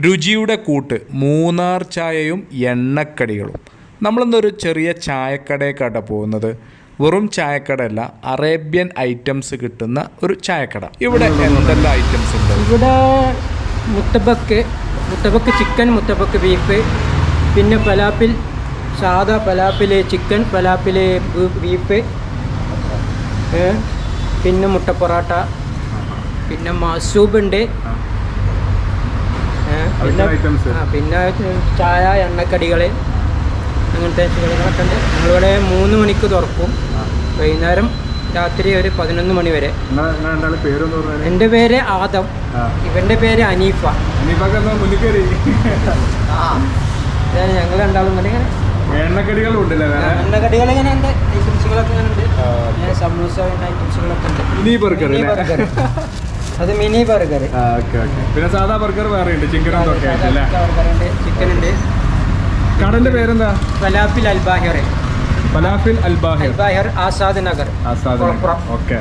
രുചിയുടെ കൂട്ട് മൂന്നാർ ചായയും എണ്ണക്കടികളും. നമ്മളിന്നൊരു ചെറിയ ചായക്കടയൊക്കെയാട്ട പോകുന്നത്. വെറും ചായക്കടയല്ല, അറേബ്യൻ ഐറ്റംസ് കിട്ടുന്ന ഒരു ചായക്കട. ഇവിടെ എന്തെല്ലാം ഐറ്റംസ് ഉണ്ട്? ഇവിടെ മുത്തബക്ക് ചിക്കൻ, മുത്തബക്ക് ബീഫ്, പിന്നെ ഫലാഫിൽ, സാദാ ഫലാഫിൽ ചിക്കൻ, ഫലാഫിൽ ബീഫ്, പിന്നെ മുട്ട പൊറോട്ട, പിന്നെ മസൂബ് ഉണ്ട്, പിന്നെ ചായ, എണ്ണക്കടികൾ, അങ്ങനത്തെ കടികളൊക്കെ ഉണ്ട്. ഞങ്ങളിവിടെ 3 മണിക്ക് തുറക്കും, വൈകുന്നേരം രാത്രി ഒരു 11 മണി വരെ. എൻ്റെ പേര് ആദം, ഇവൻ്റെ പേര് അനീഫ. ഞങ്ങൾ രണ്ടാളും ഇങ്ങനെ എണ്ണക്കടികൾ ഇങ്ങനെ ഉണ്ട്, ഐറ്റംസുകളൊക്കെ ഇങ്ങനെ ഉണ്ട്. സമൂസ ഐറ്റംസുകളൊക്കെ ഉണ്ട്. അത് മിനി ബർഗർ. പിന്നെ സാധാ ബർഗർ വേറെ ഉണ്ട്, ചിക്കൻ ഉണ്ട്. കടന്റെ പേരെന്താ? Falafel Albahir. Falafel Albahir, Azad Nagar. Okay.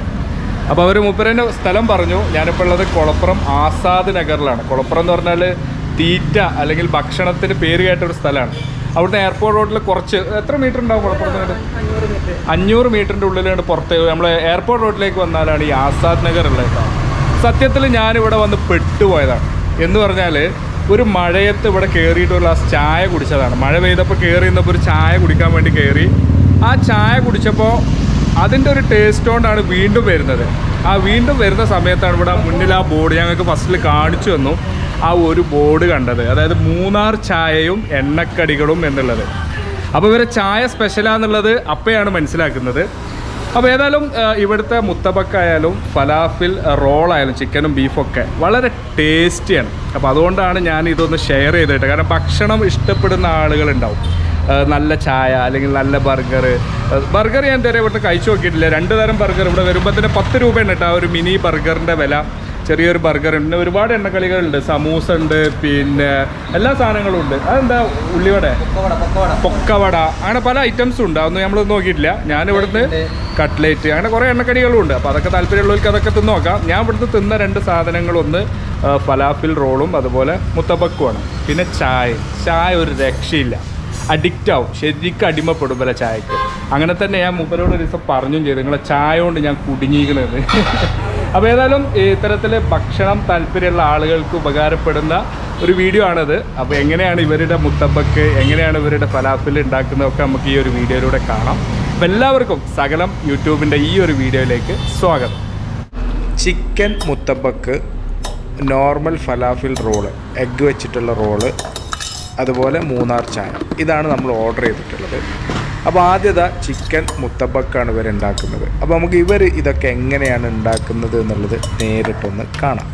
അപ്പോൾ അവർ മൂപ്പരൻ്റെ സ്ഥലം പറഞ്ഞു. ഞാനിപ്പോൾ ഉള്ളത് കൊളപ്പുറം ആസാദ് നഗറിലാണ്. കൊളപ്പുറം എന്ന് പറഞ്ഞാൽ തീറ്റ അല്ലെങ്കിൽ ഭക്ഷണത്തിന് പേര് കേട്ടൊരു സ്ഥലമാണ്. അവിടുന്ന് എയർപോർട്ട് റോഡിൽ കുറച്ച് എത്ര മീറ്റർ ഉണ്ടാവും? കുഴപ്പമില്ല, 500 മീറ്ററിൻ്റെ ഉള്ളിലാണ്. പുറത്ത് നമ്മൾ എയർപോർട്ട് റോഡിലേക്ക് വന്നാലാണ് ഈ ആസാദ് നഗർ ഉള്ളത്. സത്യത്തിൽ ഞാനിവിടെ വന്ന് പെട്ടുപോയതാണ്. എന്ന് പറഞ്ഞാൽ ഒരു മഴയത്ത് ഇവിടെ കയറിയിട്ട് ഒരു ഗ്ലാസ് ചായ കുടിച്ചതാണ്. മഴ പെയ്തപ്പോൾ കയറി നിന്നപ്പോൾ ഒരു ചായ കുടിക്കാൻ വേണ്ടി കയറി. ആ ചായ കുടിച്ചപ്പോൾ അതിൻ്റെ ഒരു ടേസ്റ്റ് കൊണ്ടാണ് വീണ്ടും വരുന്നത്. ആ വീണ്ടും വരുന്ന സമയത്താണ് ഇവിടെ മുന്നിൽ ആ ബോർഡ് ഞങ്ങൾക്ക് ഫസ്റ്റിൽ കാണിച്ചു തന്നു. ആ ഒരു ബോർഡ് കണ്ടത്, അതായത് മൂന്നാർ ചായയും എണ്ണക്കടികളും എന്നുള്ളത്. അപ്പോൾ ഇവരെ ചായ സ്പെഷ്യലാന്നുള്ളത് അപ്പോഴാണ് മനസ്സിലാക്കുന്നത്. അപ്പോൾ ഏതായാലും ഇവിടുത്തെ മുത്തബക്കായാലും ഫലാഫിൽ റോളായാലും ചിക്കനും ബീഫൊക്കെ വളരെ ടേസ്റ്റിയാണ്. അപ്പോൾ അതുകൊണ്ടാണ് ഞാൻ ഇതൊന്ന് ഷെയർ ചെയ്തിട്ട്. കാരണം ഭക്ഷണം ഇഷ്ടപ്പെടുന്ന ആളുകളുണ്ടാവും. നല്ല ചായ അല്ലെങ്കിൽ നല്ല ബർഗർ ഞാൻ ഇതുവരെ ഇവിടുത്തെ കഴിച്ചു നോക്കിയിട്ടില്ല. 2 തരം ബർഗർ ഇവിടെ വരുമ്പോൾ തന്നെ 10 രൂപയാണ് കേട്ടോ. ആ ഒരു മിനി ബർഗറിൻ്റെ വില. ചെറിയൊരു ബർഗർ ഉണ്ട്, ഒരുപാട് എണ്ണക്കളികളുണ്ട്, സമൂസ ഉണ്ട്, പിന്നെ എല്ലാ സാധനങ്ങളും ഉണ്ട്. അതെന്താ? ഉള്ളിവട, പൊക്കവട, അങ്ങനെ പല ഐറ്റംസും ഉണ്ട്. അതൊന്നും നമ്മൾ നോക്കിയിട്ടില്ല. ഞാൻ ഇവിടുന്ന് കട്ട്ലേറ്റ്, അങ്ങനെ കുറേ എണ്ണക്കടികളും ഉണ്ട്. അപ്പോൾ അതൊക്കെ താല്പര്യമുള്ളവർക്ക് അതൊക്കെ തിന്ന് നോക്കാം. ഞാൻ ഇവിടുന്ന് തിന്ന 2 സാധനങ്ങളൊന്ന് ഫലാഫിൽ റോളും അതുപോലെ മുത്തബക്കുമാണ്. പിന്നെ ചായ ഒരു രക്ഷയില്ല, അഡിക്റ്റ് ആവും, ശരിക്കും അടിമപ്പെടും പല ചായക്ക്. അങ്ങനെ തന്നെ ഞാൻ മൂപ്പരോട് ഒരു ദിവസം പറഞ്ഞും ചെയ്തു, നിങ്ങളെ ചായ കൊണ്ട് ഞാൻ കുടുങ്ങിയിരിക്കുന്നത്. അപ്പോൾ ഏതായാലും ഇത്തരത്തിൽ ഭക്ഷണം താല്പര്യമുള്ള ആളുകൾക്ക് ഉപകാരപ്പെടുന്ന ഒരു വീഡിയോ ആണിത്. അപ്പോൾ എങ്ങനെയാണ് ഇവരുടെ മുത്തബക്ക്, എങ്ങനെയാണ് ഇവരുടെ ഫലാഫിൽ ഉണ്ടാക്കുന്നതൊക്കെ നമുക്ക് ഈ ഒരു വീഡിയോയിലൂടെ കാണാം. അപ്പോൾ എല്ലാവർക്കും സകലം യൂട്യൂബിൻ്റെ ഈ ഒരു വീഡിയോയിലേക്ക് സ്വാഗതം. ചിക്കൻ മുത്തബക്ക്, നോർമൽ ഫലാഫിൽ റോള്, എഗ്ഗ് വെച്ചിട്ടുള്ള റോള്, അതുപോലെ മൂന്നാർ ചായ, ഇതാണ് നമ്മൾ ഓർഡർ ചെയ്തിട്ടുള്ളത്. അപ്പോൾ ആദ്യത ചിക്കൻ മുത്തബക്കാണ് ഇവർ ഉണ്ടാക്കുന്നത്. അപ്പോൾ നമുക്ക് ഇവർ ഇതൊക്കെ എങ്ങനെയാണ് ഉണ്ടാക്കുന്നത് എന്നുള്ളത് നേരിട്ടൊന്ന് കാണാം.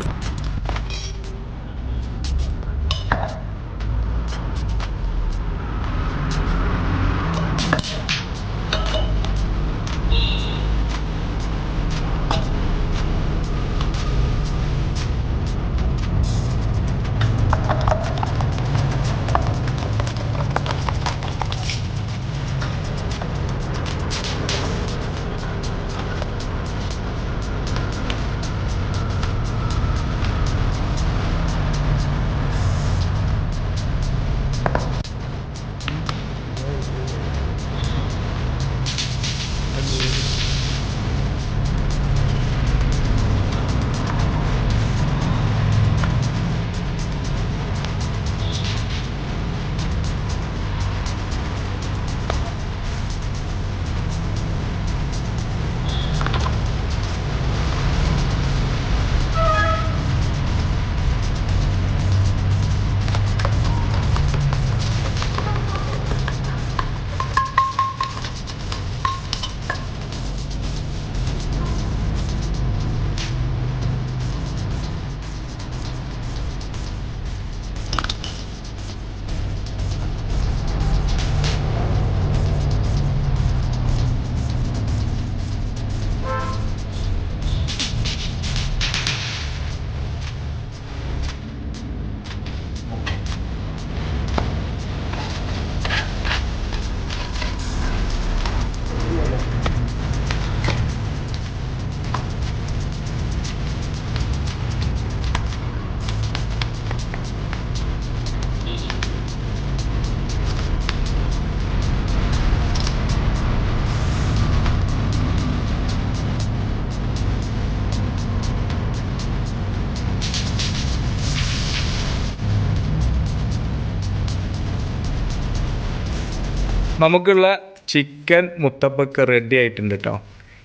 നമുക്കുള്ള ചിക്കൻ മുത്തപ്പക്ക് റെഡി ആയിട്ടുണ്ട് കേട്ടോ.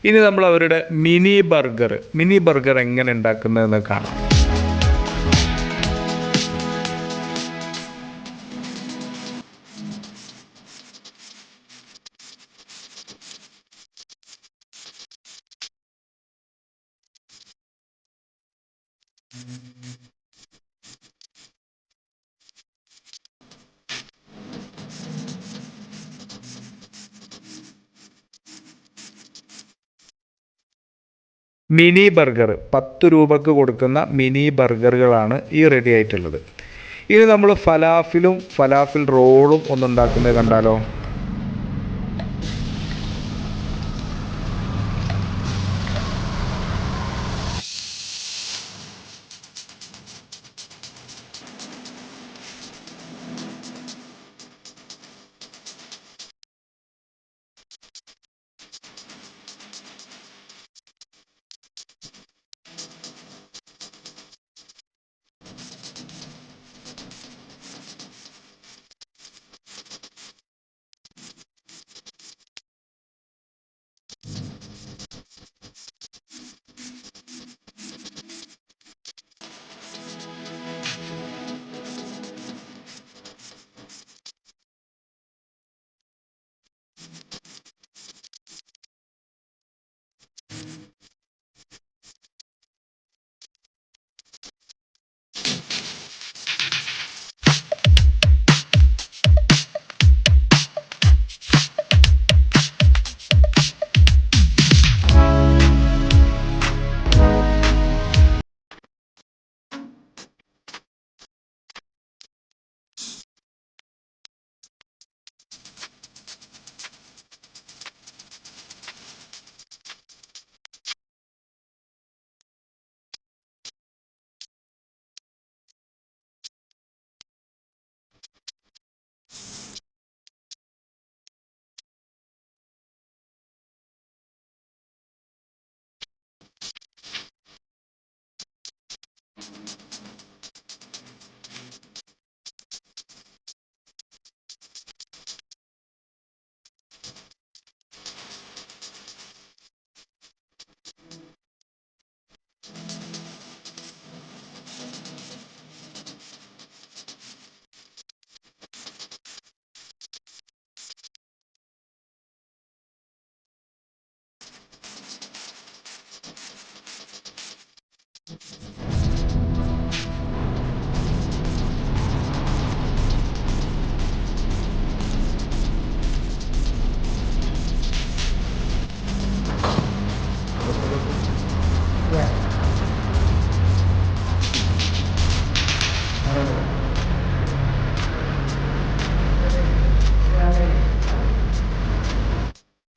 ഇനി നമ്മൾ അവരുടെ മിനി ബർഗർ എങ്ങനെ ഉണ്ടാക്കുന്നതെന്ന് കാണാം. മിനി ബർഗർ 10 രൂപക്ക് കൊടുക്കുന്ന മിനി ബർഗറുകളാണ് ഈ റെഡി ആയിട്ടുള്ളത്. ഇനി നമ്മൾ ഫലാഫിൽ റോളും ഒന്നുണ്ടാക്കുന്നത് കണ്ടാലോ.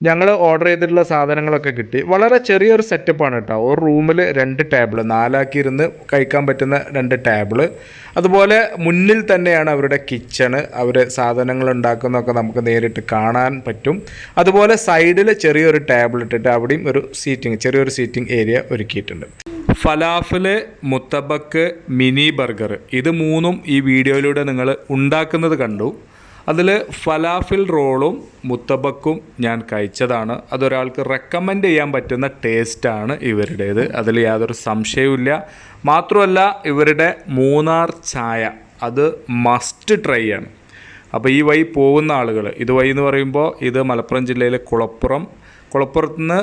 ഞങ്ങൾ ഓർഡർ ചെയ്തിട്ടുള്ള സാധനങ്ങളൊക്കെ കിട്ടി. വളരെ ചെറിയൊരു സെറ്റപ്പാണ് കേട്ടോ. ഒരു റൂമിൽ 2 ടേബിൾ, 4 ആക്കി ഇരുന്ന് കഴിക്കാൻ പറ്റുന്ന 2 ടേബിൾ. അതുപോലെ മുന്നിൽ തന്നെയാണ് അവരുടെ കിച്ചണ്. അവർ സാധനങ്ങൾ ഉണ്ടാക്കുന്നതൊക്കെ നമുക്ക് നേരിട്ട് കാണാൻ പറ്റും. അതുപോലെ സൈഡിൽ ചെറിയൊരു ടേബിൾ ഇട്ടിട്ട് അവിടെയും ഒരു ചെറിയൊരു സീറ്റിംഗ് ഏരിയ ഒരുക്കിയിട്ടുണ്ട്. ഫലാഫിൽ, മുത്തബക്ക്, മിനി ബർഗർ ഇത് 3ഉം ഈ വീഡിയോയിലൂടെ നിങ്ങൾ ഉണ്ടാക്കുന്നത് കണ്ടു. അതിൽ ഫലാഫിൽ റോളും മുത്തബക്കും ഞാൻ കഴിച്ചതാണ്. അതൊരാൾക്ക് റെക്കമെൻഡ് ചെയ്യാൻ പറ്റുന്ന ടേസ്റ്റാണ് ഇവരുടേത്, അതിൽ യാതൊരു സംശയവുമില്ല. മാത്രമല്ല ഇവരുടെ മൂന്നാർ ചായ അത് മസ്റ്റ് ട്രൈ ആണ്. അപ്പോൾ ഈ വഴി പോകുന്ന ആളുകൾ, ഇത് വഴി എന്ന് പറയുമ്പോൾ ഇത് മലപ്പുറം ജില്ലയിലെ കുളപ്പുറത്ത് നിന്ന്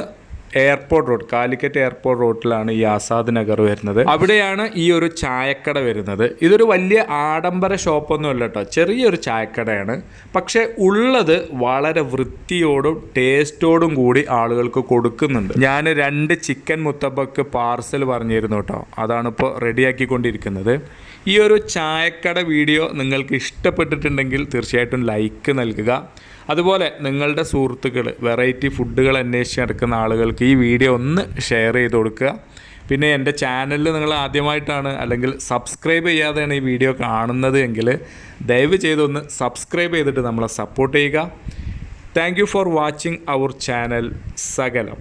എയർപോർട്ട് റോഡ്, കാലിക്കറ്റ് എയർപോർട്ട് റോഡിലാണ് ഈ ആസാദ് നഗർ വരുന്നത്. അവിടെയാണ് ഈ ഒരു ചായക്കട വരുന്നത്. ഇതൊരു വലിയ ആഡംബര ഷോപ്പൊന്നുമല്ല കേട്ടോ, ചെറിയൊരു ചായക്കടയാണ്. പക്ഷേ ഉള്ളത് വളരെ വൃത്തിയോടും ടേസ്റ്റോടും കൂടി ആളുകൾക്ക് കൊടുക്കുന്നുണ്ട്. ഞാൻ 2 ചിക്കൻ മുത്തബക്ക് പാർസൽ പറഞ്ഞിരുന്നു കേട്ടോ, അതാണിപ്പോൾ റെഡിയാക്കിക്കൊണ്ടിരിക്കുന്നത്. ഈ ഒരു ചായക്കട വീഡിയോ നിങ്ങൾക്ക് ഇഷ്ടപ്പെട്ടിട്ടുണ്ടെങ്കിൽ തീർച്ചയായിട്ടും ലൈക്ക് നൽകുക. അതുപോലെ നിങ്ങളുടെ സുഹൃത്തുക്കൾ വെറൈറ്റി ഫുഡുകൾ അന്വേഷിച്ച് നടക്കുന്ന ആളുകൾക്ക് ഈ വീഡിയോ ഒന്ന് ഷെയർ ചെയ്ത് കൊടുക്കുക. പിന്നെ എൻ്റെ ചാനലിൽ നിങ്ങൾ ആദ്യമായിട്ടാണ് അല്ലെങ്കിൽ സബ്സ്ക്രൈബ് ചെയ്യാതെയാണ് ഈ വീഡിയോ കാണുന്നത് എങ്കിൽ ദയവ് ചെയ്തൊന്ന് സബ്സ്ക്രൈബ് ചെയ്തിട്ട് നമ്മളെ സപ്പോർട്ട് ചെയ്യുക. Thank you for watching our channel സകലം.